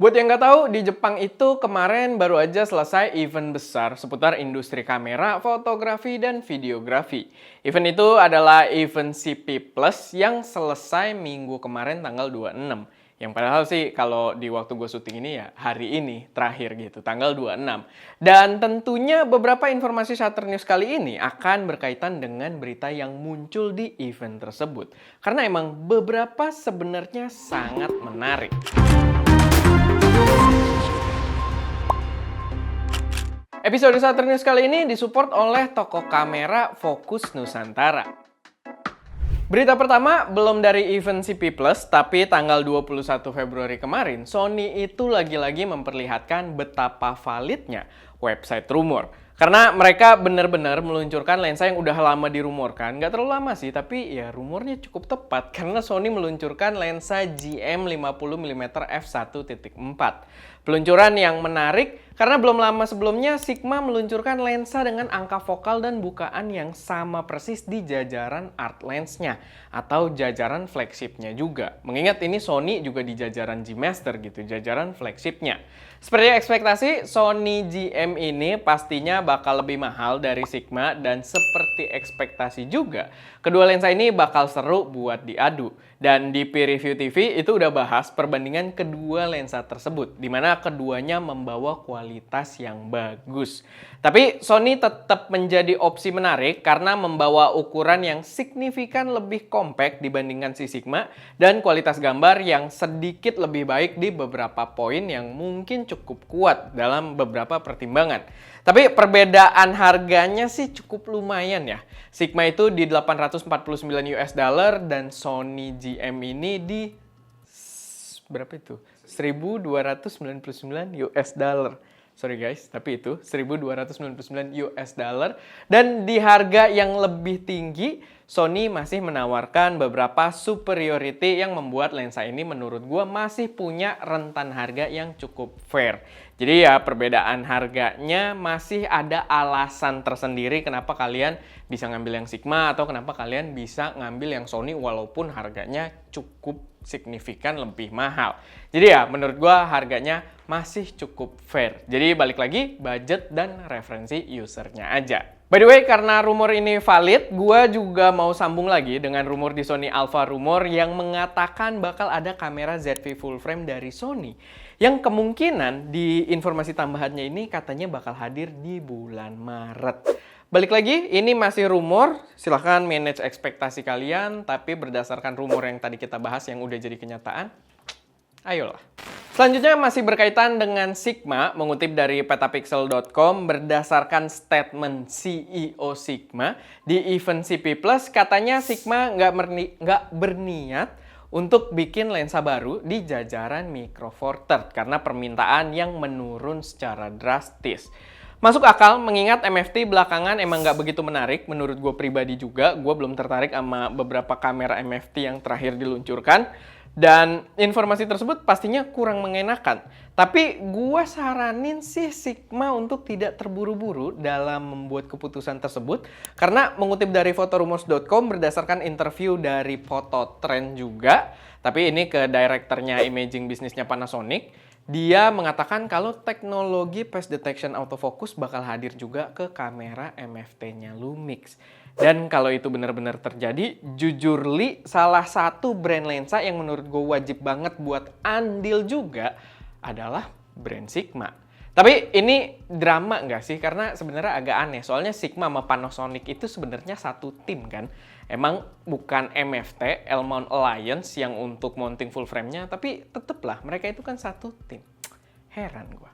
Buat yang nggak tahu, di Jepang itu kemarin baru aja selesai event besar seputar industri kamera, fotografi, dan videografi. Event itu adalah event CP Plus yang selesai minggu kemarin tanggal 26. Yang padahal sih kalau di waktu gue syuting ini ya hari ini terakhir gitu, tanggal 26. Dan tentunya beberapa informasi Shutter News kali ini akan berkaitan dengan berita yang muncul di event tersebut. Karena emang beberapa sebenarnya sangat menarik. Episode Shutter News kali ini disupport oleh toko kamera Focus Nusantara. Berita pertama belum dari event CP Plus, tapi tanggal 21 Februari kemarin, Sony itu lagi-lagi memperlihatkan betapa validnya website rumor. Karena mereka benar-benar meluncurkan lensa yang udah lama dirumorkan. Nggak terlalu lama sih, tapi ya rumornya cukup tepat. Karena Sony meluncurkan lensa GM50mm f1.4. Peluncuran yang menarik karena belum lama sebelumnya Sigma meluncurkan lensa dengan angka fokal dan bukaan yang sama persis di jajaran art lens-nya atau jajaran flagship-nya juga. Mengingat ini Sony juga di jajaran G-Master gitu, jajaran flagship-nya. Seperti ekspektasi, Sony GM ini pastinya bakal lebih mahal dari Sigma dan seperti ekspektasi juga, kedua lensa ini bakal seru buat diadu. Dan di Peer Review TV itu udah bahas perbandingan kedua lensa tersebut, di mana keduanya membawa kualitas yang bagus. Tapi Sony tetap menjadi opsi menarik karena membawa ukuran yang signifikan lebih compact dibandingkan si Sigma dan kualitas gambar yang sedikit lebih baik di beberapa poin yang mungkin cukup kuat dalam beberapa pertimbangan. Tapi perbedaan harganya sih cukup lumayan ya. Sigma itu di 849 US dollar dan Sony GM ini di berapa itu? 1299 US dollar. Sorry guys, tapi itu 1299 US dollar. Dan di harga yang lebih tinggi, Sony masih menawarkan beberapa superiority yang membuat lensa ini menurut gue masih punya rentan harga yang cukup fair. Jadi ya perbedaan harganya masih ada alasan tersendiri kenapa kalian bisa ngambil yang Sigma atau kenapa kalian bisa ngambil yang Sony walaupun harganya cukup signifikan lebih mahal. Jadi ya menurut gua harganya masih cukup fair. Jadi balik lagi budget dan referensi usernya aja. By the way, karena rumor ini valid, gua juga mau sambung lagi dengan rumor di Sony Alpha Rumor yang mengatakan bakal ada kamera ZV full frame dari Sony. Yang kemungkinan di informasi tambahannya ini katanya bakal hadir di bulan Maret. Balik lagi, ini masih rumor, silahkan manage ekspektasi kalian, tapi berdasarkan rumor yang tadi kita bahas yang udah jadi kenyataan, ayolah. Selanjutnya masih berkaitan dengan Sigma, mengutip dari petapixel.com, berdasarkan statement CEO Sigma, di event CP Plus katanya Sigma nggak berniat untuk bikin lensa baru di jajaran Micro Four Third karena permintaan yang menurun secara drastis. Masuk akal mengingat MFT belakangan emang nggak begitu menarik menurut gue pribadi juga. Gue belum tertarik sama beberapa kamera MFT yang terakhir diluncurkan. Dan informasi tersebut pastinya kurang mengenakan. Tapi gue saranin sih Sigma untuk tidak terburu-buru dalam membuat keputusan tersebut. Karena mengutip dari fotorumors.com berdasarkan interview dari Fototrend juga. Tapi ini ke direkturnya imaging bisnisnya Panasonic. Dia mengatakan kalau teknologi face detection autofocus bakal hadir juga ke kamera MFT-nya Lumix. Dan kalau itu benar-benar terjadi, jujur Li, salah satu brand lensa yang menurut gue wajib banget buat andil juga adalah brand Sigma. Tapi ini drama nggak sih? Karena sebenarnya agak aneh. Soalnya Sigma sama Panasonic itu sebenarnya satu tim kan. Emang bukan MFT, L-Mount Alliance yang untuk mounting full frame-nya. Tapi tetep lah, mereka itu kan satu tim. Heran gue.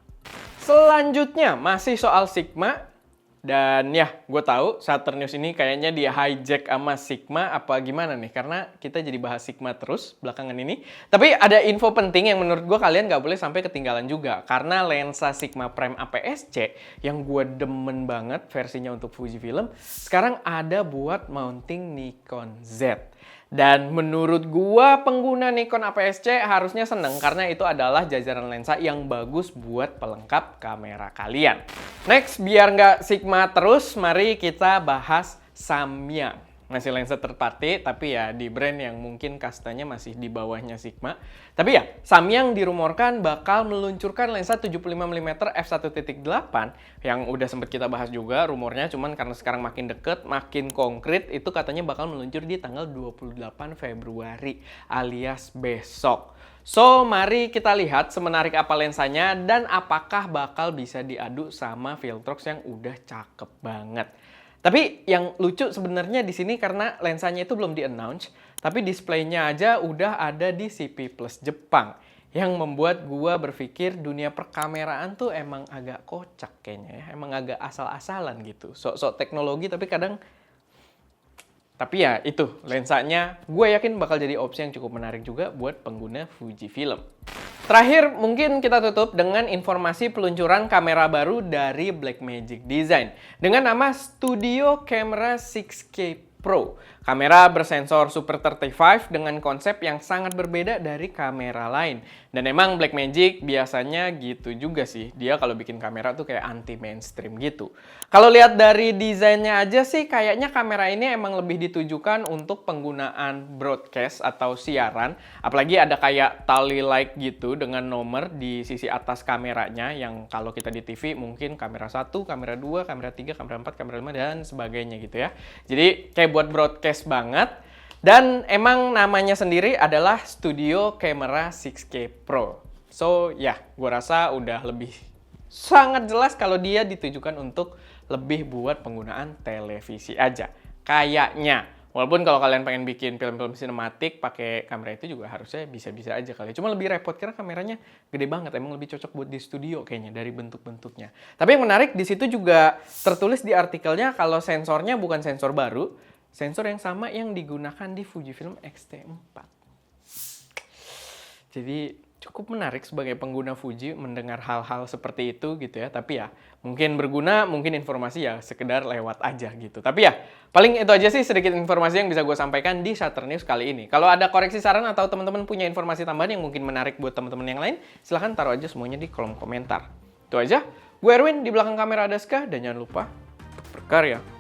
Selanjutnya, masih soal Sigma. Dan ya, gue tahu Shutter News ini kayaknya dia hijack sama Sigma apa gimana nih. Karena kita jadi bahas Sigma terus belakangan ini. Tapi ada info penting yang menurut gue kalian nggak boleh sampai ketinggalan juga. Karena lensa Sigma Prime APS-C yang gue demen banget versinya untuk Fujifilm. Sekarang ada buat mounting Nikon Z. Dan menurut gua pengguna Nikon APS-C harusnya seneng karena itu adalah jajaran lensa yang bagus buat pelengkap kamera kalian. Next, biar nggak Sigma terus, mari kita bahas Samyang. masih lensa third party, tapi ya di brand yang mungkin kastanya masih di bawahnya Sigma. Tapi ya, Samyang dirumorkan bakal meluncurkan lensa 75mm f1.8 yang udah sempet kita bahas juga rumornya, cuman karena sekarang makin deket, makin konkret, itu katanya bakal meluncur di tanggal 28 Februari alias besok. So, mari kita lihat semenarik apa lensanya dan apakah bakal bisa diadu sama Viltrox yang udah cakep banget. Tapi yang lucu sebenarnya di sini karena lensanya itu belum di-announce, tapi displaynya aja udah ada di CP Plus Jepang. Yang membuat gua berpikir dunia perkameraan tuh emang agak kocak kayaknya ya. Emang agak asal-asalan gitu. Sok-sok teknologi tapi kadang... Tapi ya itu, lensanya gue yakin bakal jadi opsi yang cukup menarik juga buat pengguna Fujifilm. Terakhir, mungkin kita tutup dengan informasi peluncuran kamera baru dari Blackmagic Design dengan nama Studio Camera 6K Pro. Kamera bersensor Super 35 dengan konsep yang sangat berbeda dari kamera lain. Dan emang Blackmagic biasanya gitu juga sih. Dia kalau bikin kamera tuh kayak anti mainstream gitu. Kalau lihat dari desainnya aja sih kayaknya kamera ini emang lebih ditujukan untuk penggunaan broadcast atau siaran. Apalagi ada kayak tally light gitu dengan nomor di sisi atas kameranya yang kalau kita di TV mungkin kamera 1, kamera 2, kamera 3, kamera 4, kamera 5 dan sebagainya gitu ya. Jadi kayak buat broadcast banget. Dan emang namanya sendiri adalah Studio Camera 6K Pro. So ya, gue rasa udah lebih sangat jelas kalau dia ditujukan untuk lebih buat penggunaan televisi aja. Kayaknya. Walaupun kalau kalian pengen bikin film-film sinematik pakai kamera itu juga harusnya bisa-bisa aja kali. Cuma lebih repot karena kameranya gede banget. Emang lebih cocok buat di studio kayaknya dari bentuk-bentuknya. Tapi yang menarik di situ juga tertulis di artikelnya kalau sensornya bukan sensor baru, sensor yang sama yang digunakan di Fujifilm X-T4. Jadi cukup menarik sebagai pengguna Fuji mendengar hal-hal seperti itu gitu ya. Tapi ya mungkin berguna, mungkin informasi ya sekedar lewat aja gitu. Tapi ya paling itu aja sih sedikit informasi yang bisa gue sampaikan di Shutter News kali ini. Kalau ada koreksi saran atau teman-teman punya informasi tambahan yang mungkin menarik buat teman-teman yang lain, silahkan taruh aja semuanya di kolom komentar. Itu aja. Gue Erwin, di belakang kamera ada Ska, dan jangan lupa berkarya.